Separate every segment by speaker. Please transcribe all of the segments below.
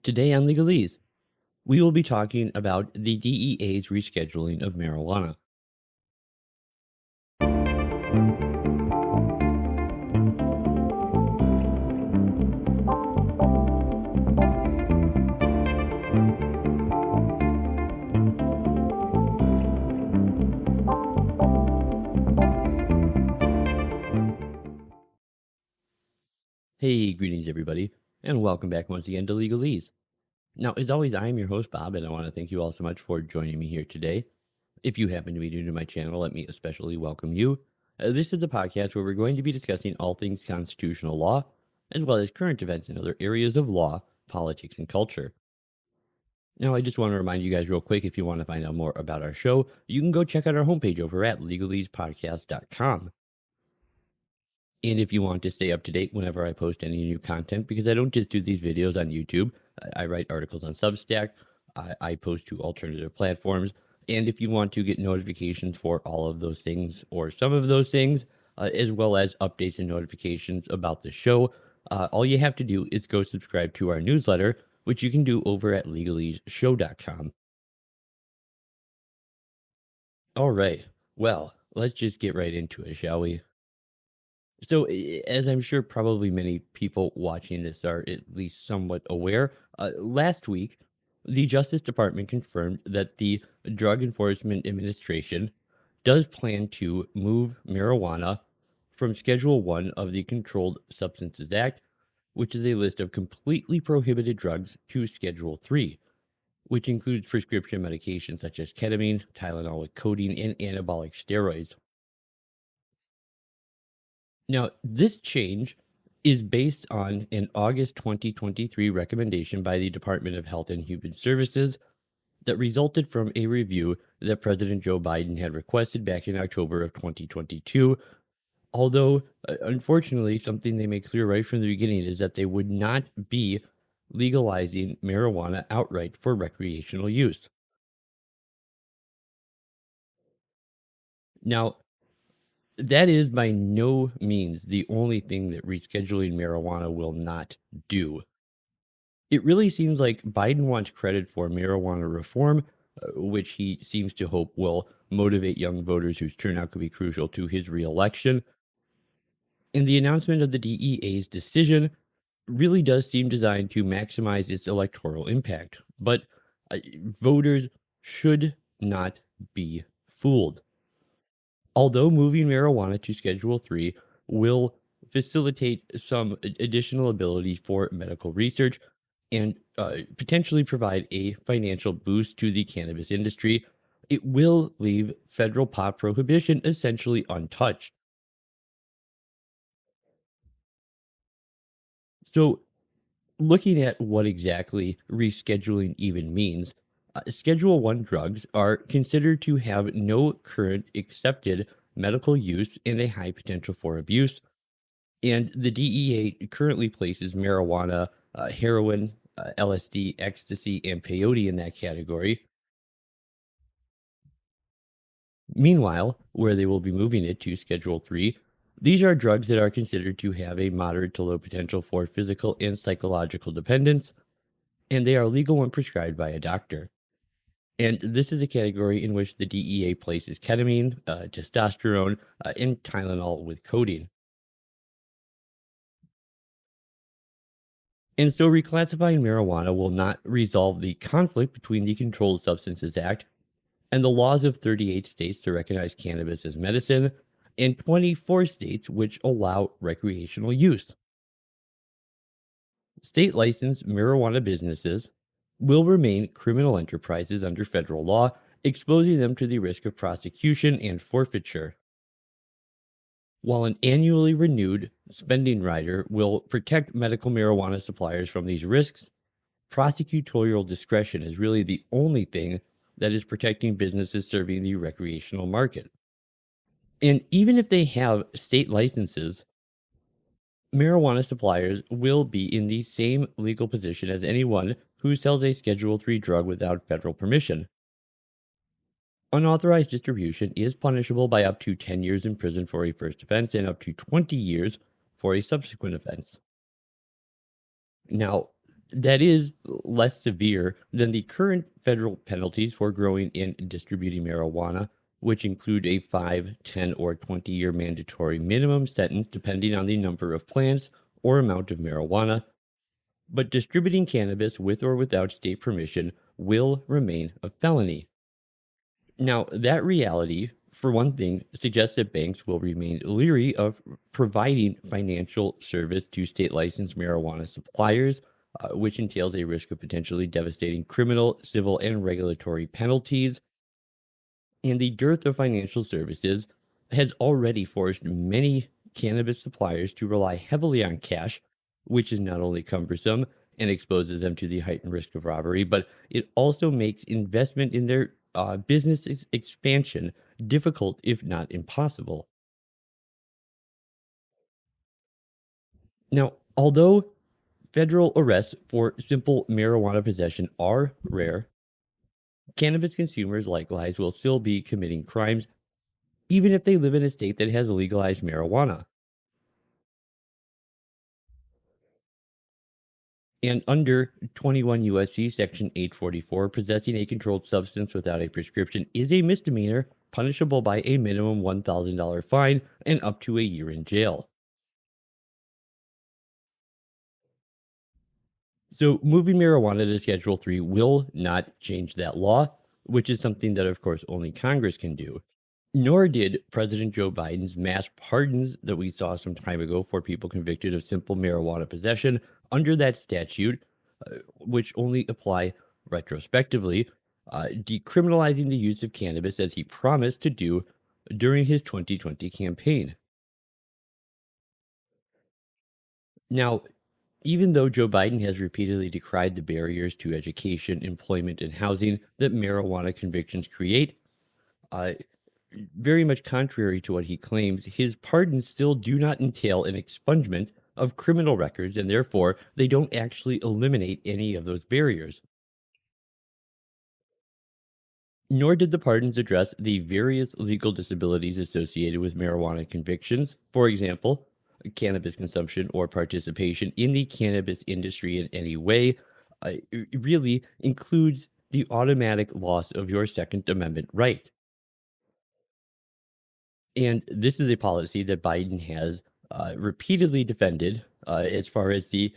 Speaker 1: Today on Legalese, we will be talking about the DEA's rescheduling of marijuana. Hey, greetings everybody, and welcome back once again to Legalese. Now, as always, I am your host, Bob, and I want to thank you all so much for joining me here today. If you happen to be new to my channel, let me especially welcome you. This is the podcast where we're going to be discussing all things constitutional law, as well as current events in other areas of law, politics, and culture. Now, I just want to remind you guys real quick, if you want to find out more about our show, you can go check out our homepage over at legalespodcast.com. And if you want to stay up to date whenever I post any new content, because I don't just do these videos on YouTube, I write articles on Substack, I post to alternative platforms. And if you want to get notifications for all of those things or some of those things, as well as updates and notifications about the show, all you have to do is go subscribe to our newsletter, which you can do over at legaleseshow.com. All right. Well, let's just get right into it, shall we? So, as I'm sure probably many people watching this are at least somewhat aware, last week, the Justice Department confirmed that the Drug Enforcement Administration does plan to move marijuana from Schedule 1 of the Controlled Substances Act, which is a list of completely prohibited drugs, to Schedule 3, which includes prescription medications such as ketamine, Tylenol with codeine, and anabolic steroids. Now, this change is based on an August 2023 recommendation by the Department of Health and Human Services that resulted from a review that President Joe Biden had requested back in October of 2022. Although, unfortunately, something they made clear right from the beginning is that they would not be legalizing marijuana outright for recreational use. Now, that is by no means the only thing that rescheduling marijuana will not do. It really seems like Biden wants credit for marijuana reform, which he seems to hope will motivate young voters whose turnout could be crucial to his reelection. And the announcement of the DEA's decision really does seem designed to maximize its electoral impact. But voters should not be fooled. Although moving marijuana to Schedule 3 will facilitate some additional ability for medical research and potentially provide a financial boost to the cannabis industry, it will leave federal pot prohibition essentially untouched. So, looking at what exactly rescheduling even means, Schedule 1 drugs are considered to have no current accepted medical use and a high potential for abuse. And the DEA currently places marijuana, heroin, LSD, ecstasy, and peyote in that category. Meanwhile, where they will be moving it to Schedule 3, these are drugs that are considered to have a moderate to low potential for physical and psychological dependence, and they are legal when prescribed by a doctor. And this is a category in which the DEA places ketamine, testosterone, and Tylenol with codeine. And so reclassifying marijuana will not resolve the conflict between the Controlled Substances Act and the laws of 38 states to recognize cannabis as medicine, and 24 states which allow recreational use. State licensed marijuana businesses will remain criminal enterprises under federal law, exposing them to the risk of prosecution and forfeiture. While an annually renewed spending rider will protect medical marijuana suppliers from these risks, prosecutorial discretion is really the only thing that is protecting businesses serving the recreational market. And even if they have state licenses, marijuana suppliers will be in the same legal position as anyone who sells a Schedule 3 drug without federal permission. Unauthorized distribution is punishable by up to 10 years in prison for a first offense and up to 20 years for a subsequent offense. Now, That is less severe than the current federal penalties for growing and distributing marijuana, which include a 5, 10, or 20-year mandatory minimum sentence depending on the number of plants or amount of marijuana. But distributing cannabis with or without state permission will remain a felony. Now, that reality, for one thing, suggests that banks will remain leery of providing financial service to state licensed marijuana suppliers, which entails a risk of potentially devastating criminal, civil, and regulatory penalties. And the dearth of financial services has already forced many cannabis suppliers to rely heavily on cash, which is not only cumbersome and exposes them to the heightened risk of robbery, but it also makes investment in their business expansion difficult, if not impossible. Now, although federal arrests for simple marijuana possession are rare, cannabis consumers likewise will still be committing crimes even if they live in a state that has legalized marijuana. And under 21 USC Section 844, possessing a controlled substance without a prescription is a misdemeanor, punishable by a minimum $1,000 fine and up to a year in jail. So, moving marijuana to Schedule 3 will not change that law, which is something that, of course, only Congress can do. Nor did President Joe Biden's mass pardons that we saw some time ago for people convicted of simple marijuana possession under that statute, which only apply retrospectively, decriminalizing the use of cannabis as he promised to do during his 2020 campaign. Now, even though Joe Biden has repeatedly decried the barriers to education, employment, and housing that marijuana convictions create, uh, very much contrary to what he claims, his pardons still do not entail an expungement of criminal records, and therefore they don't actually eliminate any of those barriers. Nor did the pardons address the various legal disabilities associated with marijuana convictions. For example, cannabis consumption or participation in the cannabis industry in any way really includes the automatic loss of your Second Amendment right. And this is a policy that Biden has repeatedly defended as far as the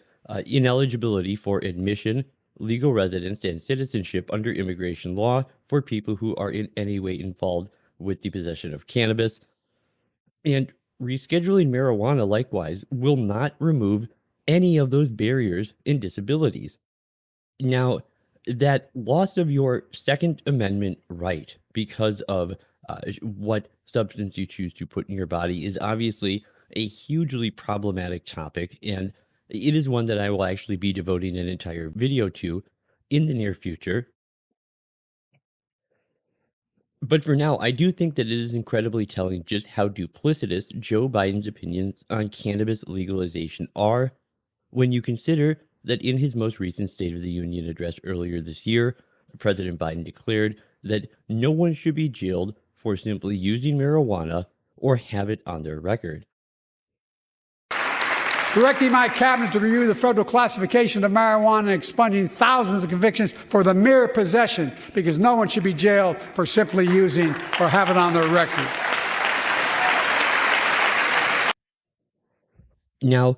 Speaker 1: ineligibility for admission, legal residence, and citizenship under immigration law for people who are in any way involved with the possession of cannabis. And rescheduling marijuana, likewise, will not remove any of those barriers and disabilities. Now, that loss of your Second Amendment right because of what substance you choose to put in your body is obviously a hugely problematic topic, and it is one that I will actually be devoting an entire video to in the near future. But for now, I do think that it is incredibly telling just how duplicitous Joe Biden's opinions on cannabis legalization are when you consider that in his most recent State of the Union address earlier this year, President Biden declared that no one should be jailed for simply using marijuana or have it on their record.
Speaker 2: Directing my cabinet to review the federal classification of marijuana and expunging thousands of convictions for the mere possession, because no one should be jailed for simply using or have it on their record.
Speaker 1: Now,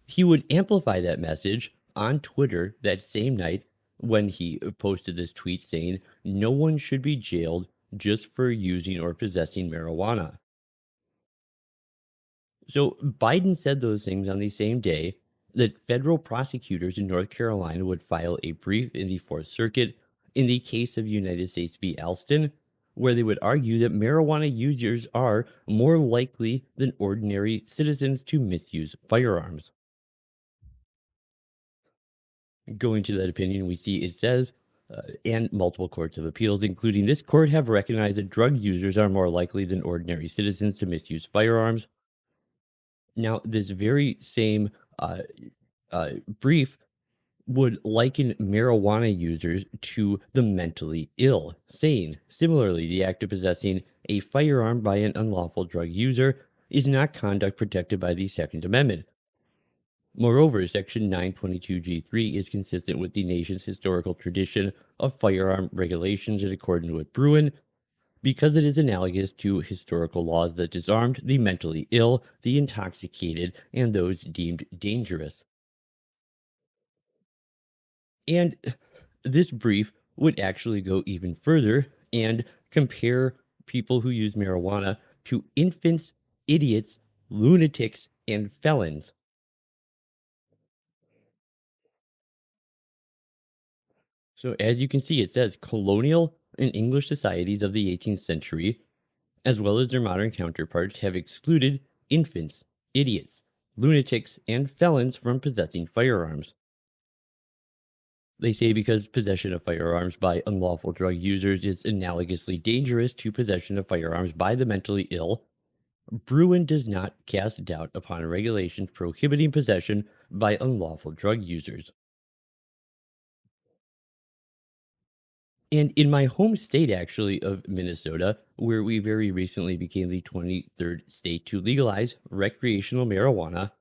Speaker 1: he would amplify that message on Twitter that same night when he posted this tweet saying, no one should be jailed just for using or possessing marijuana. So Biden said those things on the same day that federal prosecutors in North Carolina would file a brief in the Fourth Circuit in the case of United States v. Alston, where they would argue that marijuana users are more likely than ordinary citizens to misuse firearms. Going to that opinion, we see it says, and multiple courts of appeals, including this court, have recognized that drug users are more likely than ordinary citizens to misuse firearms. Now, this very same brief would liken marijuana users to the mentally ill, saying, similarly, the act of possessing a firearm by an unlawful drug user is not conduct protected by the Second Amendment. Moreover, Section 922G3 is consistent with the nation's historical tradition of firearm regulations in accordance with Bruin because it is analogous to historical laws that disarmed the mentally ill, the intoxicated, and those deemed dangerous. And this brief would actually go even further and compare people who use marijuana to infants, idiots, lunatics, and felons. So, as you can see, it says colonial and English societies of the 18th century, as well as their modern counterparts, have excluded infants, idiots, lunatics, and felons from possessing firearms. They say because possession of firearms by unlawful drug users is analogously dangerous to possession of firearms by the mentally ill, Bruin does not cast doubt upon regulations prohibiting possession by unlawful drug users. And in my home state, actually, of Minnesota, where we very recently became the 23rd state to legalize recreational marijuana,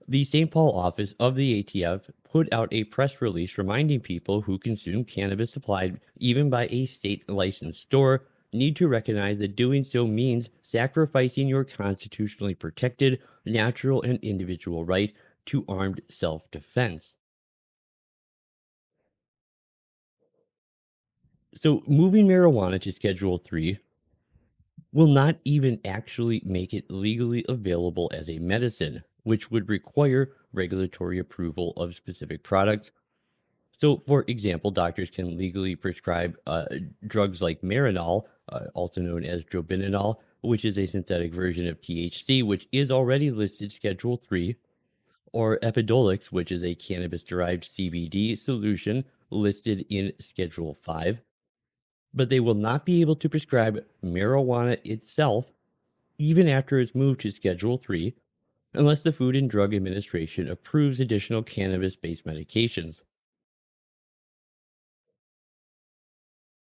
Speaker 1: the St. Paul office of the ATF put out a press release reminding people who consume cannabis supplied even by a state licensed store need to recognize that doing so means sacrificing your constitutionally protected natural and individual right to armed self defense. So, moving marijuana to Schedule 3 will not even actually make it legally available as a medicine, which would require regulatory approval of specific products. So, for example, doctors can legally prescribe drugs like Marinol, also known as drobenenol, which is a synthetic version of THC, which is already listed Schedule 3, or Epidiolex, which is a cannabis-derived CBD solution listed in Schedule 5. But they will not be able to prescribe marijuana itself even after it's moved to Schedule 3 unless the Food and Drug Administration approves additional cannabis-based medications.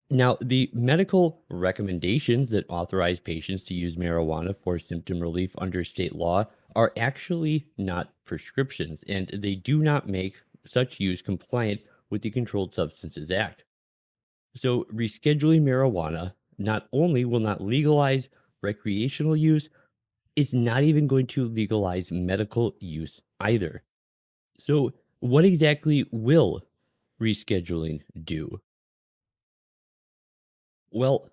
Speaker 1: Now, the medical recommendations that authorize patients to use marijuana for symptom relief under state law are actually not prescriptions, and they do not make such use compliant with the Controlled Substances Act. So, rescheduling marijuana not only will not legalize recreational use, it's not even going to legalize medical use either. So, what exactly will rescheduling do? Well,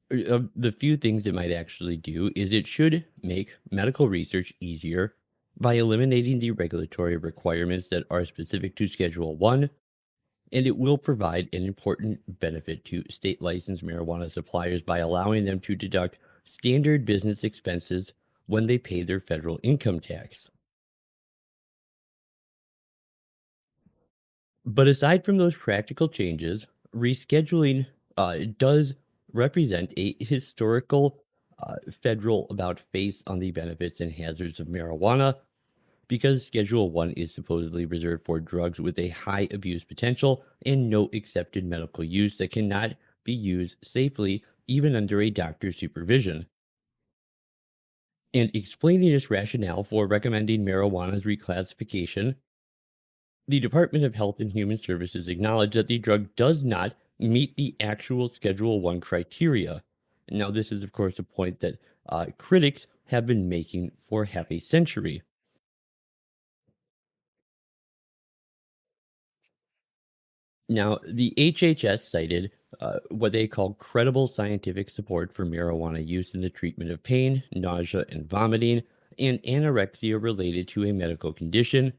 Speaker 1: the few things it might actually do is it should make medical research easier by eliminating the regulatory requirements that are specific to Schedule 1, and it will provide an important benefit to state licensed marijuana suppliers by allowing them to deduct standard business expenses when they pay their federal income tax. But aside from those practical changes, rescheduling does represent a historical federal about face on the benefits and hazards of marijuana because Schedule 1 is supposedly reserved for drugs with a high abuse potential and no accepted medical use that cannot be used safely even under a doctor's supervision. And explaining its rationale for recommending marijuana's reclassification, the Department of Health and Human Services acknowledged that the drug does not meet the actual Schedule 1 criteria. Now, this is, of course, a point that critics have been making for half a century. Now, the HHS cited what they call credible scientific support for marijuana use in the treatment of pain, nausea, and vomiting, and anorexia related to a medical condition.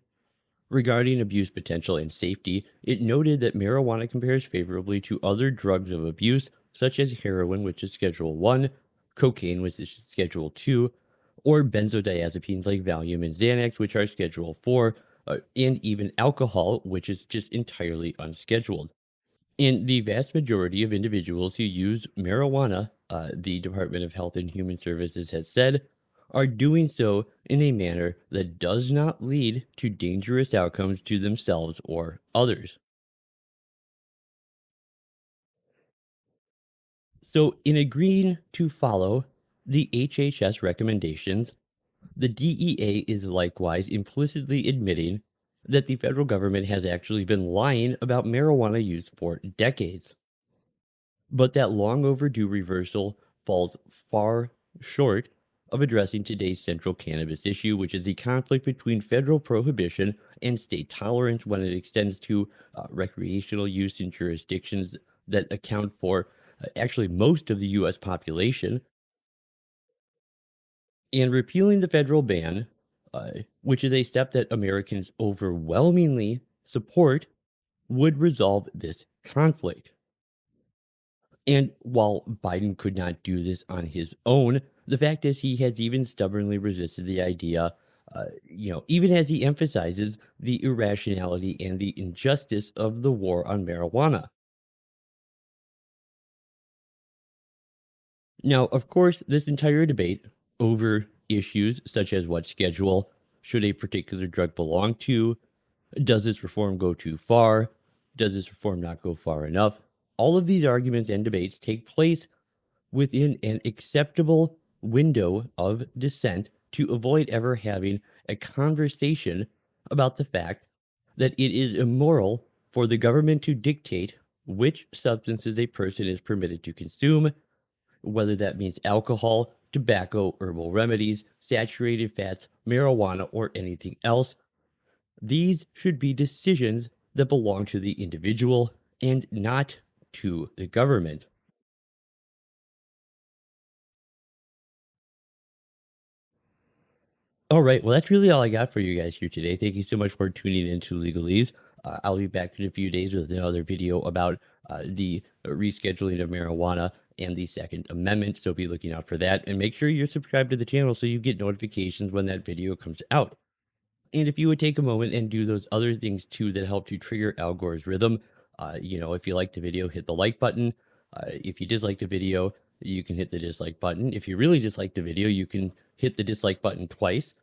Speaker 1: Regarding abuse potential and safety, it noted that marijuana compares favorably to other drugs of abuse, such as heroin, which is Schedule 1, cocaine, which is Schedule 2, or benzodiazepines like Valium and Xanax, which are Schedule 4, and even alcohol, which is just entirely unscheduled. And the vast majority of individuals who use marijuana, the Department of Health and Human Services has said, are doing so in a manner that does not lead to dangerous outcomes to themselves or others. So, in agreeing to follow the HHS recommendations, The DEA is likewise implicitly admitting that the federal government has actually been lying about marijuana use for decades. But that long overdue reversal falls far short of addressing today's central cannabis issue, which is the conflict between federal prohibition and state tolerance when it extends to recreational use in jurisdictions that account for actually most of the U.S. population, and repealing the federal ban, which is a step that Americans overwhelmingly support, would resolve this conflict. And while Biden could not do this on his own, the fact is he has even stubbornly resisted the idea, even as he emphasizes the irrationality and the injustice of the war on marijuana. Now, of course, this entire debate over issues such as what schedule should a particular drug belong to, does this reform go too far, does this reform not go far enough, all of these arguments and debates take place within an acceptable window of dissent to avoid ever having a conversation about the fact that it is immoral for the government to dictate which substances a person is permitted to consume, whether that means alcohol, tobacco, herbal remedies, saturated fats, marijuana, or anything else. These should be decisions that belong to the individual and not to the government. All right. Well, that's really all I got for you guys here today. Thank you so much for tuning in to Legalese. I'll be back in a few days with another video about the rescheduling of marijuana and the Second Amendment. So be looking out for that. And make sure you're subscribed to the channel so you get notifications when that video comes out. And if you would take a moment and do those other things too that help to trigger Al Gore's rhythm, if you liked the video, hit the like button. If you disliked the video, you can hit the dislike button. If you really dislike the video, you can hit the dislike button twice.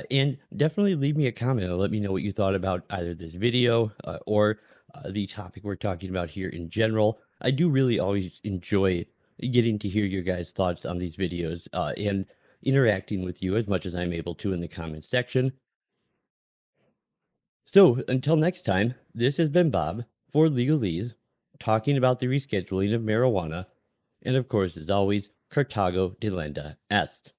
Speaker 1: And definitely leave me a comment and let me know what you thought about either this video or the topic we're talking about here in general. I do really always enjoy getting to hear your guys' thoughts on these videos and interacting with you as much as I'm able to in the comment section. So until next time, this has been Bob for Legalese, talking about the rescheduling of marijuana. And of course, as always, Cartago delenda est.